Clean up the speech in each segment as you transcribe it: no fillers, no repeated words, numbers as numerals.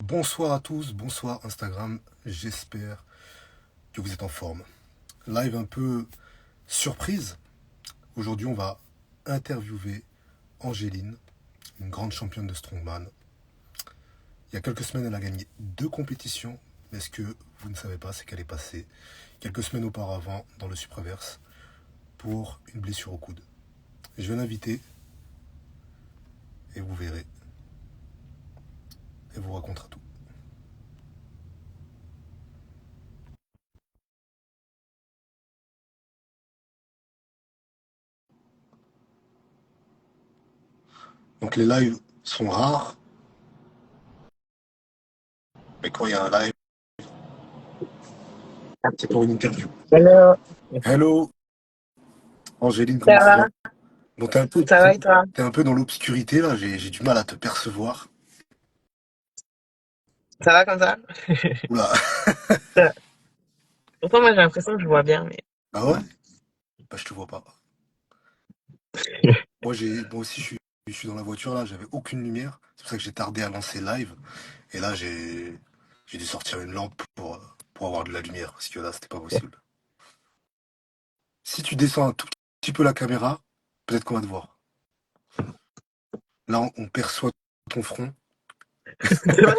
Bonsoir à tous, bonsoir Instagram, j'espère que vous êtes en forme. Live un peu surprise, aujourd'hui on va interviewer Angéline, une grande championne de strongman. Il y a quelques semaines elle a gagné 2 compétitions, mais ce que vous ne savez pas c'est qu'elle est passée quelques semaines auparavant dans le supraverse pour une blessure au coude. Je vais l'inviter et vous verrez, elle vous racontera tout. Donc les lives sont rares, mais quand il y a un live, c'est pour une interview. Hello, Hello Angéline, ça comment tu va? vas? Bon, t'es un peu, Ça va et toi? t'es un peu dans l'obscurité là, j'ai du mal à te percevoir. Ça va comme ça? Oula, Pourtant, moi, j'ai l'impression que je vois bien, mais... ah ouais? Bah, je te vois pas. Moi aussi, je suis dans la voiture là, j'avais aucune lumière. C'est pour ça que j'ai tardé à lancer live. Et là, j'ai dû sortir une lampe pour avoir de la lumière, parce que là, c'était pas possible. Si tu descends un tout petit peu la caméra, peut-être qu'on va te voir. Là, on perçoit ton front. C'est vrai?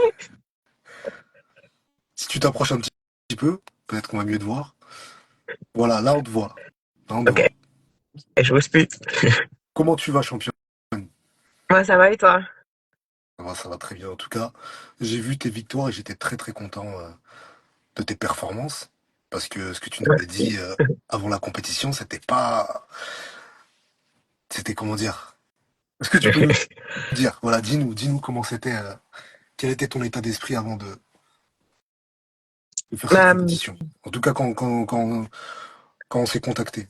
Si tu t'approches un petit peu, peut-être qu'on va mieux te voir. Voilà, là, on te voit. Là, on te Ok, voit. et je bouge plus. Comment tu vas, champion? Moi, ça va et toi? Ça va très bien. En tout cas, j'ai vu tes victoires et j'étais très très content de tes performances. Parce que ce que tu nous avais dit avant la compétition, c'était pas. C'était comment dire? Est-ce que tu peux nous dire? Voilà, dis-nous comment c'était. Quel était ton état d'esprit avant de faire cette Euh, compétition? En tout cas, quand on s'est contacté.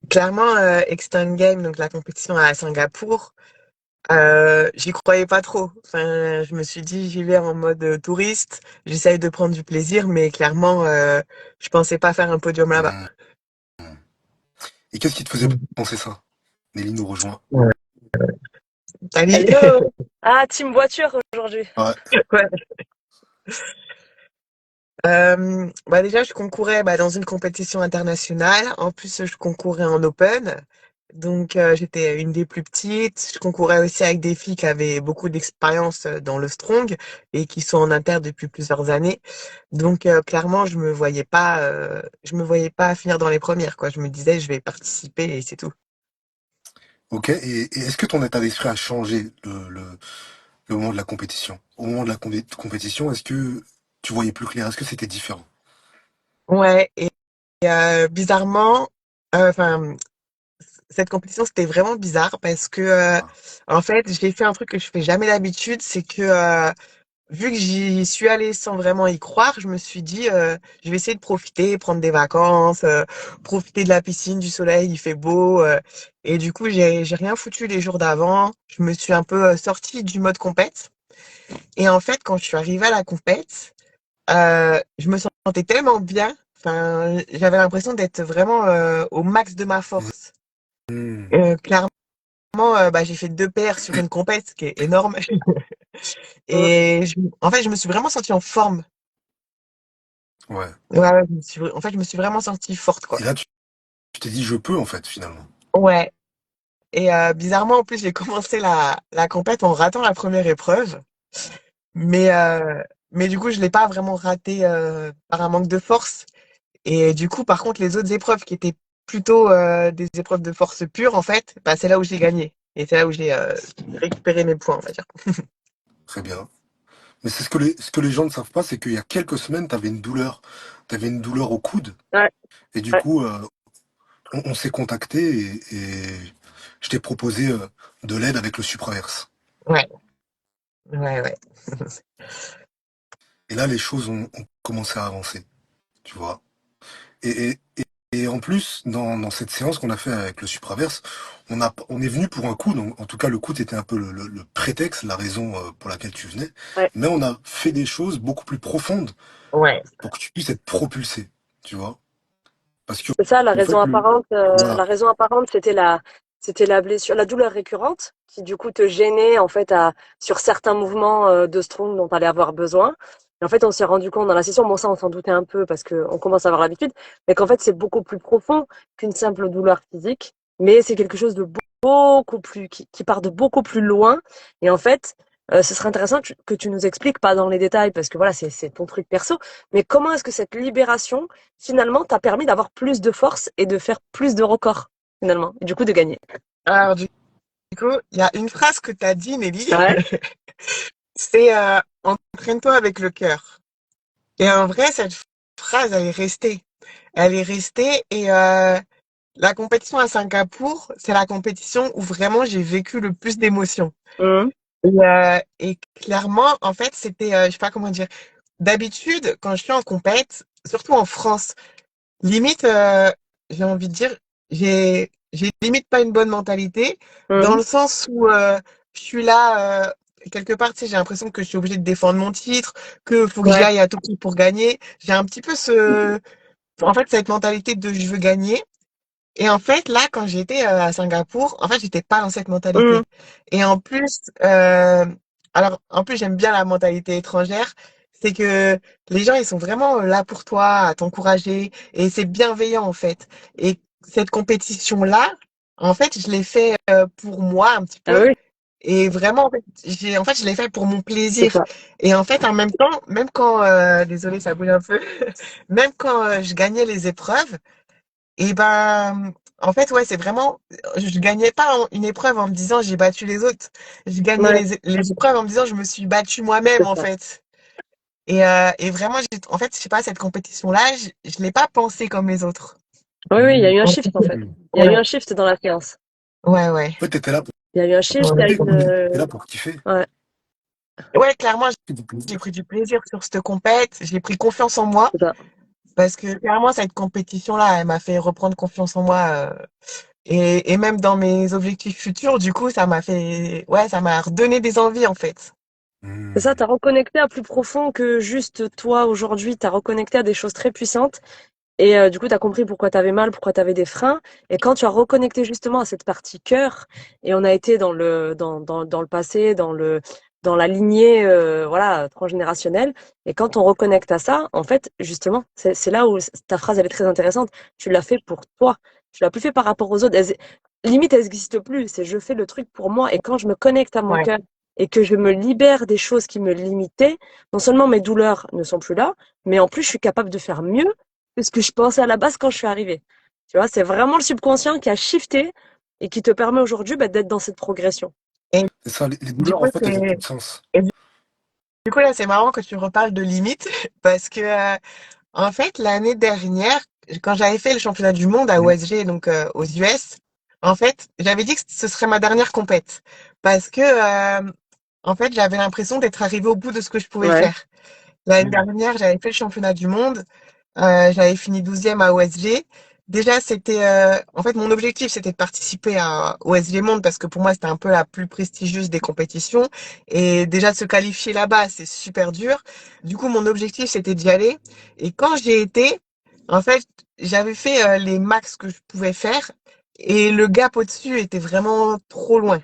Clairement, Extend Game, donc la compétition à Singapour, j'y croyais pas trop. Enfin, je me suis dit, j'y vais en mode touriste, j'essaye de prendre du plaisir, mais clairement, je pensais pas faire un podium là-bas. Hum. Et qu'est-ce qui te faisait penser ça? Nelly nous rejoint. Ouais. Salut. Hello! Ah, team voiture aujourd'hui. Ouais. Ouais. Bah déjà, je concourais dans une compétition internationale. En plus, je concourais en open. Donc, j'étais une des plus petites. Je concourais aussi avec des filles qui avaient beaucoup d'expérience dans le strong et qui sont en inter depuis plusieurs années. Donc, clairement, je me voyais pas finir dans les premières, quoi. Je me disais, je vais participer et c'est tout. Ok. Et est-ce que ton état d'esprit a changé le moment de la compétition? Au moment de la compétition, est-ce que tu voyais plus clair? Est-ce que c'était différent? Ouais. Et bizarrement, enfin, cette compétition, c'était vraiment bizarre parce que, Ah. en fait, j'ai fait un truc que je fais jamais d'habitude, c'est que, vu que j'y suis allée sans vraiment y croire, je me suis dit, je vais essayer de profiter, prendre des vacances, profiter de la piscine, du soleil, il fait beau, et du coup, j'ai rien foutu les jours d'avant. Je me suis un peu sortie du mode compète. Et en fait, quand je suis arrivée à la compète, je me sentais tellement bien. Enfin, j'avais l'impression d'être vraiment au max de ma force. Hmm. Clairement, j'ai fait 2 paires sur une compète, ce qui est énorme. Mm. Et en fait, je me suis vraiment sentie en forme. Ouais. Ouais, ouais, en fait, je me suis vraiment sentie forte, quoi. Et là, tu t'es dit, je peux, en fait, finalement. Ouais. Et bizarrement, en plus, j'ai commencé la compète en ratant la première épreuve. Mais, mais du coup, je l'ai pas vraiment raté par un manque de force. Et du coup, par contre, les autres épreuves qui étaient plutôt des épreuves de force pure, en fait, bah, c'est là où j'ai gagné. Et c'est là où j'ai récupéré mes points, on va dire. Très bien. Mais c'est ce que les gens ne savent pas, c'est qu'il y a quelques semaines, tu avais une douleur. Tu avais une douleur au coude. Ouais, Et du ouais. coup, on s'est contacté et je t'ai proposé de l'aide avec le supraverse. Ouais, ouais, ouais. Et là, les choses ont commencé à avancer, tu vois. Et, et, et en plus, dans cette séance qu'on a fait avec le supraverse, on est venu pour un coup, donc en tout cas le coup était un peu le prétexte, la raison pour laquelle tu venais, Ouais. mais on a fait des choses beaucoup plus profondes Ouais, pour que tu puisses être propulsé, tu vois. Parce que C'est ça, en fait, la voilà, raison apparente, c'était c'était la douleur récurrente qui du coup te gênait en fait sur certains mouvements de strong dont tu allais avoir besoin. Et en fait, on s'est rendu compte dans la session, bon ça on s'en doutait un peu parce qu'on commence à avoir l'habitude, mais qu'en fait c'est beaucoup plus profond qu'une simple douleur physique, mais c'est quelque chose de beaucoup plus qui part de beaucoup plus loin. Et en fait, ce serait intéressant que tu nous expliques, pas dans les détails parce que voilà c'est ton truc perso, mais comment est-ce que cette libération finalement t'a permis d'avoir plus de force et de faire plus de records finalement, et du coup de gagner. Alors, du coup, il y a une phrase que tu as dit, Nelly, Ouais. c'est entraîne-toi avec le cœur. Et en vrai, cette phrase, elle est restée. Elle est restée et la compétition à Singapour, c'est la compétition où vraiment j'ai vécu le plus d'émotions. Mmh. Et clairement, en fait, c'était, je sais pas comment dire, d'habitude, quand je suis en compète, surtout en France, limite, j'ai envie de dire, j'ai limite pas une bonne mentalité, dans Mmh. le sens où je suis là, quelque part, tu sais, j'ai l'impression que je suis obligée de défendre mon titre, que faut que j'y Ouais. aille à tout prix pour gagner. J'ai un petit peu en fait, cette mentalité de je veux gagner. Et en fait, là, quand j'étais à Singapour, en fait, j'étais pas dans cette Mmh. mentalité. Et en plus, alors, en plus, j'aime bien la mentalité étrangère. C'est que les gens, ils sont vraiment là pour toi, à t'encourager, et c'est bienveillant, en fait. Et cette compétition-là, en fait, je l'ai fait pour moi un petit Ah peu. oui, Et vraiment, en fait, je l'ai fait pour mon c'est plaisir. ça. Et en fait, en même temps, même quand, désolé, ça bouge un peu, même quand je gagnais les épreuves, et ben, en fait, ouais, c'est vraiment, je gagnais pas une épreuve en me disant j'ai battu les autres. Je gagnais Ouais, les épreuves en me disant je me suis battue moi-même, c'est en ça. fait. Et vraiment, en fait, je sais pas, cette compétition-là, je l'ai pas pensée comme les autres. Oui, oui, il y a eu un Un shift petit en peu. fait. Hmm. Il y a eu Ouais, un shift dans la séance. ouais, ouais. En fait, t'étais là pour Il y a eu un shift, il y a eu Ouais, une. t'étais là pour kiffer. Ouais, ouais, clairement, Du j'ai plaisir. pris du plaisir sur cette compète. J'ai pris confiance en moi c'est ça. parce que clairement, cette compétition-là, elle m'a fait reprendre confiance en moi. Et même dans mes objectifs futurs, du coup, ouais, ça m'a redonné des envies, en fait. C'est ça, Hmm. t'as reconnecté à plus profond que juste toi aujourd'hui, t'as reconnecté à des choses très puissantes. Et du coup, tu as compris pourquoi tu avais mal, pourquoi tu avais des freins. Et quand tu as reconnecté justement à cette partie cœur, et on a été dans le passé, dans la lignée voilà, transgénérationnelle, et quand on reconnecte à ça, en fait, justement, c'est là où ta phrase elle est très intéressante. Tu l'as fait pour toi. Tu l'as plus fait par rapport aux autres. Limite, elle n'existe plus. C'est je fais le truc pour moi. Et quand je me connecte à mon Ouais. cœur et que je me libère des choses qui me limitaient, non seulement mes douleurs ne sont plus là, mais en plus, je suis capable de faire mieux que ce que je pensais à la base quand je suis arrivée. Tu vois, c'est vraiment le subconscient qui a shifté et qui te permet aujourd'hui d'être dans cette progression. Et C'est ça, les du douleurs, coup, en fait, elles ont plus de sens. et du coup, là, c'est marrant que tu reparles de limites parce que, en fait, l'année dernière, quand j'avais fait le championnat du monde à Hmm. OSG, donc aux US, en fait, j'avais dit que ce serait ma dernière compète parce que, en fait, j'avais l'impression d'être arrivée au bout de ce que je pouvais Ouais. faire. L'année Hmm. dernière, j'avais fait le championnat du monde. J'avais fini 12e à OSG. Déjà, c'était, en fait, mon objectif, c'était de participer à OSG Monde parce que pour moi, c'était un peu la plus prestigieuse des compétitions. Et déjà, de se qualifier là-bas, c'est super dur. Du coup, mon objectif, c'était d'y aller. Et quand j'y ai été, en fait, j'avais fait les max que je pouvais faire. Et le gap au-dessus était vraiment trop loin.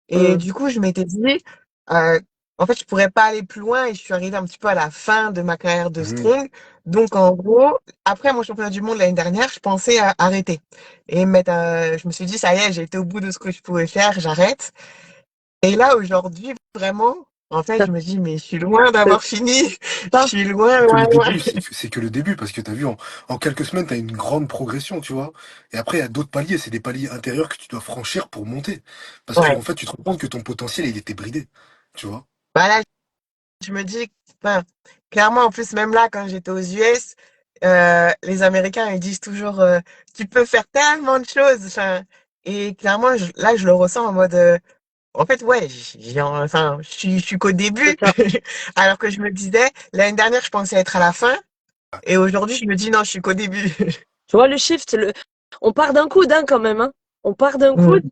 Et Mm. du coup, je m'étais dit, euh, en fait, je pourrais pas aller plus loin et je suis arrivée un petit peu à la fin de ma carrière de Hmm. strong. Donc, en gros, après mon championnat du monde l'année dernière, je pensais arrêter et je me suis dit, ça y est, j'ai été au bout de ce que je pouvais faire, j'arrête. Et là, aujourd'hui, vraiment, en fait, je me dis, mais je suis loin C'est d'avoir fini. Je ça. suis loin, C'est que loin, le loin. début, c'est que le début, parce que tu as vu, en quelques semaines, tu as une grande progression, tu vois. Et après, il y a d'autres paliers, c'est des paliers intérieurs que tu dois franchir pour monter. Parce que, Ouais. en fait, tu te rends compte que ton potentiel, il était bridé, tu vois. Voilà, je me dis, enfin, clairement, en plus, même là, quand j'étais aux US, les Américains, ils disent toujours, tu peux faire tellement de choses. Enfin, et clairement, là, je le ressens en mode, en fait, ouais, enfin, je suis qu'au C'est début, ça. alors que je me disais, l'année dernière, je pensais être à la fin, et aujourd'hui, je me dis, non, je suis qu'au début. Tu vois, le shift, on part d'un coude hein, quand même. Hein. On part d'un coude, Mm.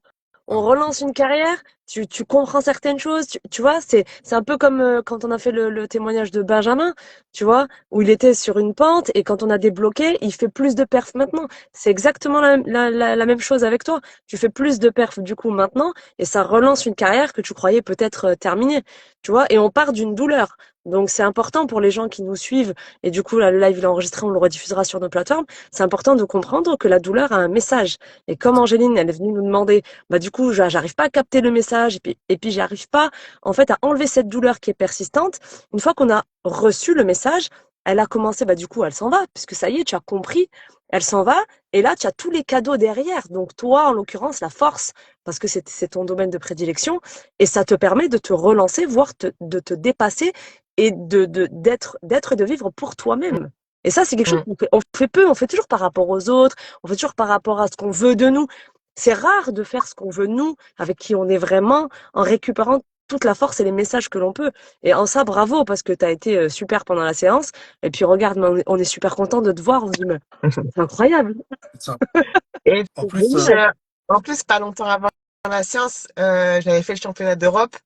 on relance une carrière, tu comprends certaines choses, tu vois, c'est un peu comme quand on a fait le témoignage de Benjamin, tu vois, où il était sur une pente et quand on a débloqué, il fait plus de perfs maintenant. C'est exactement la même chose avec toi. Tu fais plus de perfs du coup maintenant et ça relance une carrière que tu croyais peut-être terminée, tu vois, et on part d'une douleur. Donc c'est important pour les gens qui nous suivent et du coup là, le live il est enregistré, on le rediffusera sur nos plateformes. C'est important de comprendre que la douleur a un message. Et comme Angéline, elle est venue nous demander, bah du coup j'arrive pas à capter le message et puis j'arrive pas en fait à enlever cette douleur qui est persistante. Une fois qu'on a reçu le message, elle a commencé, bah du coup elle s'en va puisque ça y est, tu as compris, elle s'en va et là tu as tous les cadeaux derrière. Donc toi en l'occurrence la force parce que c'est ton domaine de prédilection et ça te permet de te relancer, voire de te dépasser et d'être et de vivre pour toi-même. Et ça, c'est quelque chose Mm. qu'on fait peu, on fait toujours par rapport aux autres, on fait toujours par rapport à ce qu'on veut de nous. C'est rare de faire ce qu'on veut nous, avec qui on est vraiment, en récupérant toute la force et les messages que l'on peut. Et en ça, bravo, parce que tu as été super pendant la séance. Et puis regarde, on est super content de te voir. On se dit, mais c'est incroyable. C'est ça. Et En C'est plus, génial. en plus, pas longtemps avant la séance, j'avais fait le championnat d'Europe.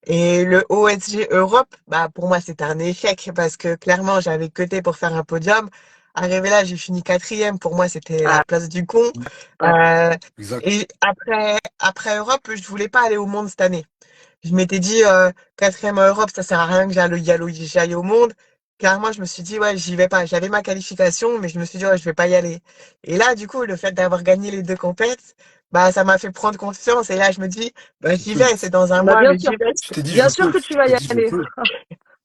Et le OSG Europe, bah, pour moi, c'était un échec parce que clairement, j'avais coté pour faire un podium. Arrivé là, j'ai fini quatrième. Pour moi, c'était la Ah, place du con. ouais. Euh, exact. et après Europe, je voulais pas aller au monde cette année. Je m'étais dit, quatrième en Europe, ça sert à rien que j'aille au monde. Clairement, je me suis dit, ouais, j'y vais pas. J'avais ma qualification, mais je me suis dit, ouais, je vais pas y aller. Et là, du coup, le fait d'avoir gagné les deux compètes, bah, ça m'a fait prendre confiance. Et là, je me dis, bah, Je j'y peux. vais. C'est dans un Bah, mois, bien mais sûr. j'y vais. Tu t'es dit, je Bien sûr peux. que tu Tu vas y t'es dit, je aller. peux.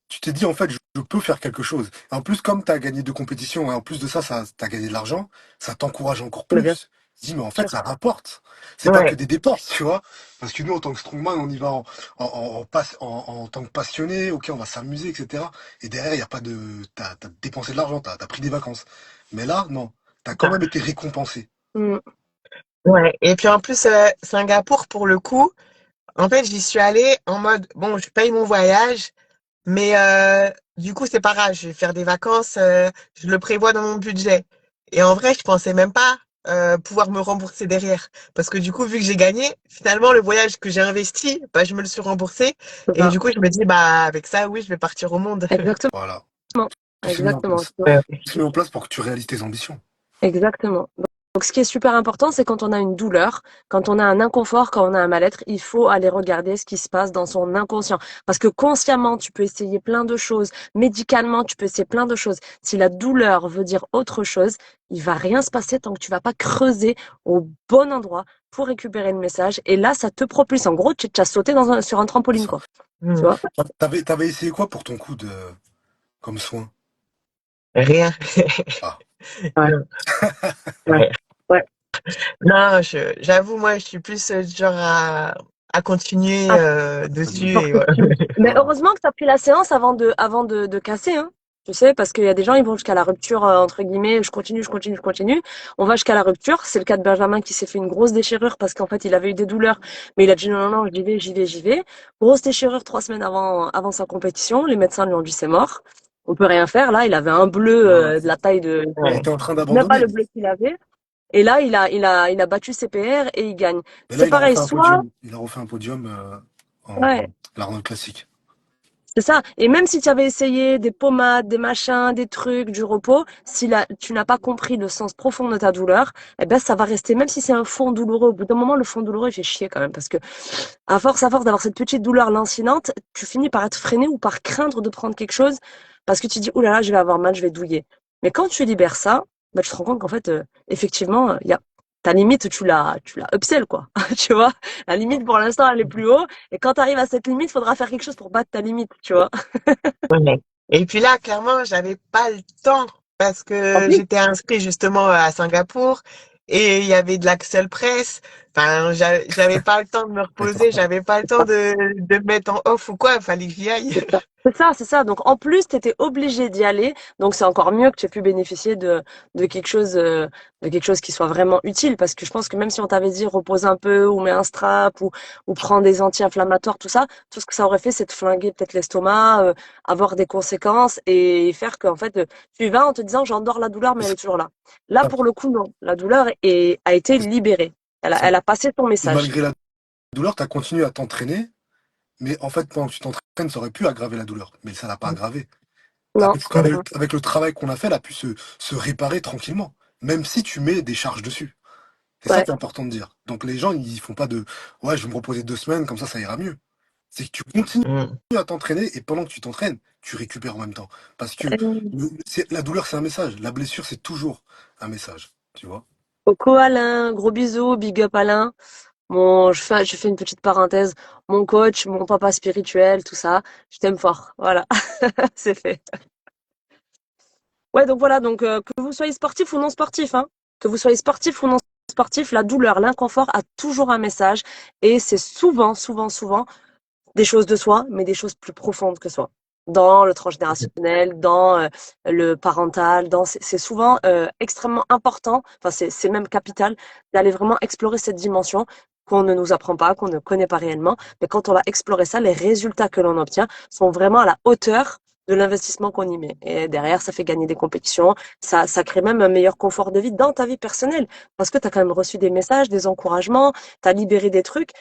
Tu t'es dit, en fait, je peux faire quelque chose. Et en plus, comme tu as gagné deux compétitions, et en plus de ça, tu as gagné de l'argent, ça t'encourage encore Mais bien plus. Tu te dis, mais en fait, sûr. ça rapporte. C'est pas que Ouais. des dépenses, tu vois. Parce que nous, en tant que strongman, on y va en tant que passionné, ok, on va s'amuser, etc. Et derrière, il n'y a pas de. T'as dépensé de l'argent, t'as pris des vacances. Mais là, non. T'as quand même été récompensé. Mm. Ouais. Et puis en plus, Singapour, pour le coup, en fait, j'y suis allée en mode, bon, je paye mon voyage, mais du coup, c'est pas grave, je vais faire des vacances, je le prévois dans mon budget. Et en vrai, je pensais même pas pouvoir me rembourser derrière. Parce que du coup, vu que j'ai gagné, finalement, le voyage que j'ai investi, bah, je me le suis remboursé. C'est Et ça. du coup, je me dis, bah, avec ça, oui, je vais partir au monde. Exactement. Voilà. Tout s'est mis en Exactement. place. Tout s'est mis en place pour que tu réalises tes ambitions. Exactement. Donc, ce qui est super important, c'est quand on a une douleur, quand on a un inconfort, quand on a un mal-être, il faut aller regarder ce qui se passe dans son inconscient. Parce que consciemment, tu peux essayer plein de choses. Médicalement, tu peux essayer plein de choses. Si la douleur veut dire autre chose, il va rien se passer tant que tu vas pas creuser au bon endroit pour récupérer le message. Et là, ça te propulse. En gros, tu as sauté sur un C'est trampoline, ça. quoi. Tu Hmm. vois? T'avais essayé quoi pour ton coude comme soin? Rien. Ah. Ouais. Non. Ouais. Ouais. Ouais. Non, j'avoue, moi, je suis plus du genre à continuer Ah, dessus Vas-y. et voilà. mais Voilà. heureusement que tu as pris la séance avant de casser, hein. Tu sais, parce qu'il y a des gens, ils vont jusqu'à la rupture, entre guillemets, je continue, je continue, je continue. On va jusqu'à la rupture. C'est le cas de Benjamin qui s'est fait une grosse déchirure parce qu'en fait, il avait eu des douleurs, mais il a dit non, non, non, j'y vais, j'y vais, j'y vais. Grosse déchirure 3 semaines avant sa compétition. Les médecins lui ont dit c'est mort. On peut rien faire. Là, il avait un bleu, Voilà. de la taille Il Ouais. était en train même pas d'abandonner, le lui. bleu qu'il avait. Et là, il a battu ses PR et il gagne. Mais là, C'est il a pareil, refait un soit, podium. Il a refait un podium en ouais. l'Arnold Classique. C'est ça. Et même si tu avais essayé des pommades, des machins, des trucs, du repos, si tu n'as pas compris le sens profond de ta douleur, eh ben, ça va rester, même si c'est un fond douloureux. Au bout d'un moment, le fond douloureux, il fait chier quand même parce que, à force d'avoir cette petite douleur lancinante, tu finis par être freiné ou par craindre de prendre quelque chose parce que tu dis, oh là là, je vais avoir mal, je vais douiller. Mais quand tu libères ça, bah, tu te rends compte qu'en fait, effectivement, ta limite, tu l'as upsell, quoi. Tu vois? La Ah. limite, pour l'instant, elle est plus haut. Et quand tu arrives à cette limite, il faudra faire quelque chose pour battre ta limite, tu vois. Ouais. Et puis là, clairement, j'avais pas le temps parce En que plus, j'étais inscrit justement à Singapour et il y avait de l'Axel Press. Enfin, j'avais pas le temps de me reposer, Important. j'avais pas le temps de me mettre en off ou quoi. Il fallait que j'y aille. c'est ça. C'est ça, c'est ça. Donc en plus, tu étais obligé d'y aller. Donc c'est encore mieux que tu aies pu bénéficier de quelque chose, de quelque chose qui soit vraiment utile. Parce que je pense que même si on t'avait dit repose un peu ou mets un strap ou prends des anti-inflammatoires, tout ce que ça aurait fait, c'est te flinguer peut-être l'estomac, avoir des conséquences et faire qu'en fait, tu y vas en te disant j'endors la douleur, mais elle est toujours là. Là, Ça, pour le coup, non. La douleur a été libérée. Elle a, ça. elle a passé ton Et message. malgré la douleur, tu as continué à t'entraîner, mais en fait, pendant que tu t'entraînes, ça aurait pu aggraver la douleur, mais ça l'a pas aggravé. Non. Avec le travail qu'on a fait, elle a pu se réparer tranquillement, même si tu mets des charges dessus. C'est ça Ouais. qui est important de dire. Donc les gens, ils font pas de ouais, je vais me reposer 2 semaines, comme ça ira mieux. C'est que tu continues à t'entraîner et pendant que tu t'entraînes, tu récupères en même temps. Parce que la douleur, c'est un message. La blessure, c'est toujours un message. Tu vois? Coco Alain, gros bisous, big up Alain. Je fais une petite parenthèse. Mon coach, mon papa spirituel, tout ça. Je t'aime fort. Voilà. C'est fait. Ouais, donc voilà. Donc, que vous soyez sportif ou non sportif, hein. Que vous soyez sportif ou non sportif, la douleur, l'inconfort a toujours un message. Et c'est souvent, souvent, souvent des choses de soi, mais des choses plus profondes que soi. Dans le transgénérationnel, dans le parental, c'est souvent extrêmement important, enfin c'est même capital, d'aller vraiment explorer cette dimension qu'on ne nous apprend pas, qu'on ne connaît pas réellement. Mais quand on va explorer ça, les résultats que l'on obtient sont vraiment à la hauteur de l'investissement qu'on y met. Et derrière, ça fait gagner des compétitions, ça crée même un meilleur confort de vie dans ta vie personnelle, parce que tu as quand même reçu des messages, des encouragements, tu as libéré des trucs.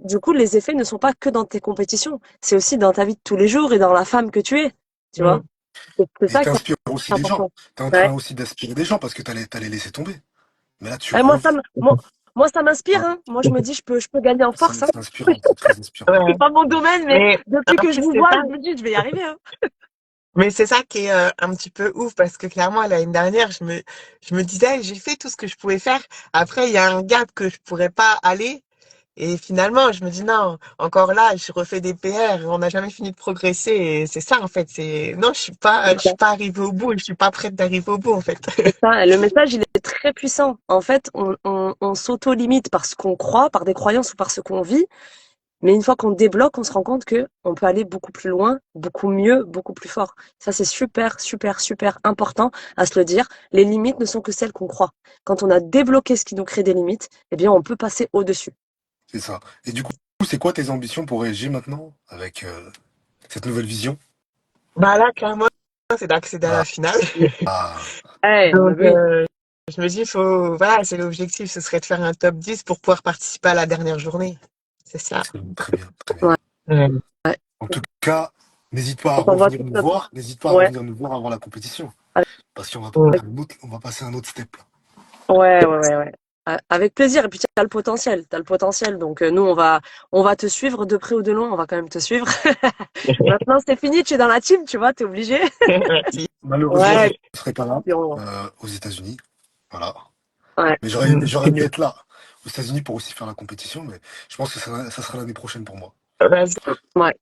Du coup, les effets ne sont pas que dans tes compétitions, c'est aussi dans ta vie de tous les jours et dans la femme que tu es, tu vois. C'est Et ça qui t'inspires aussi est des gens. important. T'es en Ouais. train aussi d'inspirer des gens parce que t'allais laisser tomber. Mais là, tu Et moi, ça m'inspire, ouais, hein. Moi, je me dis, je peux gagner en force, hein. c'est inspirant, c'est très inspirant. C'est pas mon domaine, mais Mais depuis en que je plus, vous c'est vois, ça. je me dis, je vais y arriver, hein. Mais c'est ça qui est un petit peu ouf parce que clairement, l'année dernière, je me disais, j'ai fait tout ce que je pouvais faire. Après, il y a un gap que je pourrais pas aller. Et finalement, je me dis non, encore là, je refais des PR, on n'a jamais fini de progresser. Et c'est ça, en fait. C'est, non, C'est je ça. suis pas arrivée au bout, je suis pas prête d'arriver au bout, en fait. C'est ça. Et le message, il est très puissant. En fait, on s'auto-limite par ce qu'on croit, par des croyances ou par ce qu'on vit. Mais une fois qu'on débloque, on se rend compte que on peut aller beaucoup plus loin, beaucoup mieux, beaucoup plus fort. Ça, c'est super, super, super important à se le dire. Les limites ne sont que celles qu'on croit. Quand on a débloqué ce qui nous crée des limites, eh bien, on peut passer au-dessus. C'est ça. Et du coup, c'est quoi tes ambitions pour ESG maintenant avec cette nouvelle vision? Bah là, clairement, c'est d'accéder à Ah, la finale. ah, Eh, bah Donc, oui. je me dis, faut, voilà, c'est l'objectif, ce serait de faire un top 10 pour pouvoir participer à la dernière journée. C'est ça. très bien, très bien. Ouais, Ouais. ouais. En tout cas, n'hésite pas à On t'envoie revenir tout nous ça. voir, n'hésite pas à Ouais. revenir nous voir avant la compétition. Avec, Parce qu'on va, Ouais. on va passer à un autre step là. ouais, ouais, ouais, ouais. Avec plaisir. Et puis, tu as le potentiel. Tu as le potentiel. Donc, nous, on va te suivre de près ou de loin. On va quand même te suivre. Maintenant, c'est fini. Tu es dans la team, tu vois. Tu es obligé. Merci. Malheureusement, je ne Ouais. serai pas là Puis aux États-Unis. Voilà. ouais. Mais Mm. j'aurais aimé être là aux États-Unis pour aussi faire la compétition, mais je pense que ça sera l'année prochaine pour moi. Vas-y, Ouais.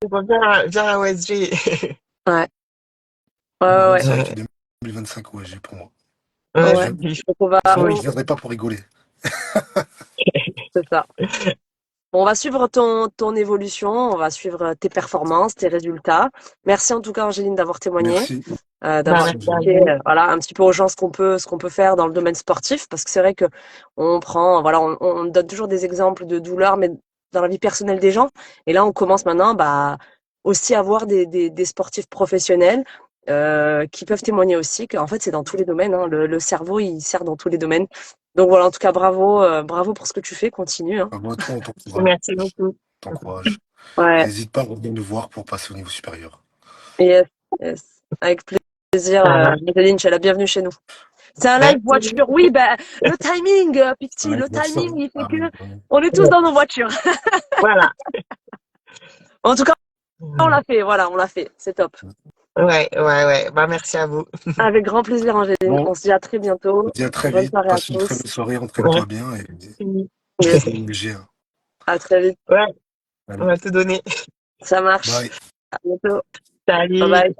viens à OSG. Ouais. Ouais. Ouais. 2025, 2025, ouais, j'ai pour moi. Ouais. Ouais, Ouais. il faut, Donc, il faut, Je viendrai pas pour rigoler. c'est ça. Bon, on va suivre ton évolution. On va suivre tes performances, tes résultats. Merci en tout cas, Angéline, d'avoir témoigné. Merci. bah, D'avoir Merci, merci à Angéline. expliqué vous. voilà un petit peu aux gens ce qu'on peut faire dans le domaine sportif parce que c'est vrai que on prend voilà on donne toujours des exemples de douleurs mais dans la vie personnelle des gens et là on commence maintenant bah aussi à voir des sportifs professionnels qui peuvent témoigner aussi qu'en fait c'est dans tous les domaines hein. Le cerveau il sert dans tous les domaines donc voilà en tout cas bravo bravo pour ce que tu fais continue hein. Moi, toi, on t'encourage. Merci beaucoup. T'encourage. Ouais N'hésite pas à revenir nous voir pour passer au niveau supérieur. yes, yes. Avec plaisir Ah, Madeline tu es la bienvenue chez nous. C'est un live merci. voiture. Oui, ben, le timing, Picti, Ouais, le bien sûr. timing, il fait Ah que oui, oui. on est tous dans nos voitures. Voilà. En tout cas, on l'a fait, voilà, on l'a fait. C'est top. Ouais. Bah, merci à vous. Avec grand plaisir, Angéline. Bon, On se dit à très bientôt. on se dit à très Bonne vite. soirée à Passe une très tous. belle soirée, entraîne-toi Merci. bien et Yes. c'est obligé. Hein. À très vite. Ouais, on Allez, va tout donner. Ça marche. bye. À bientôt. Bye Salut. bye.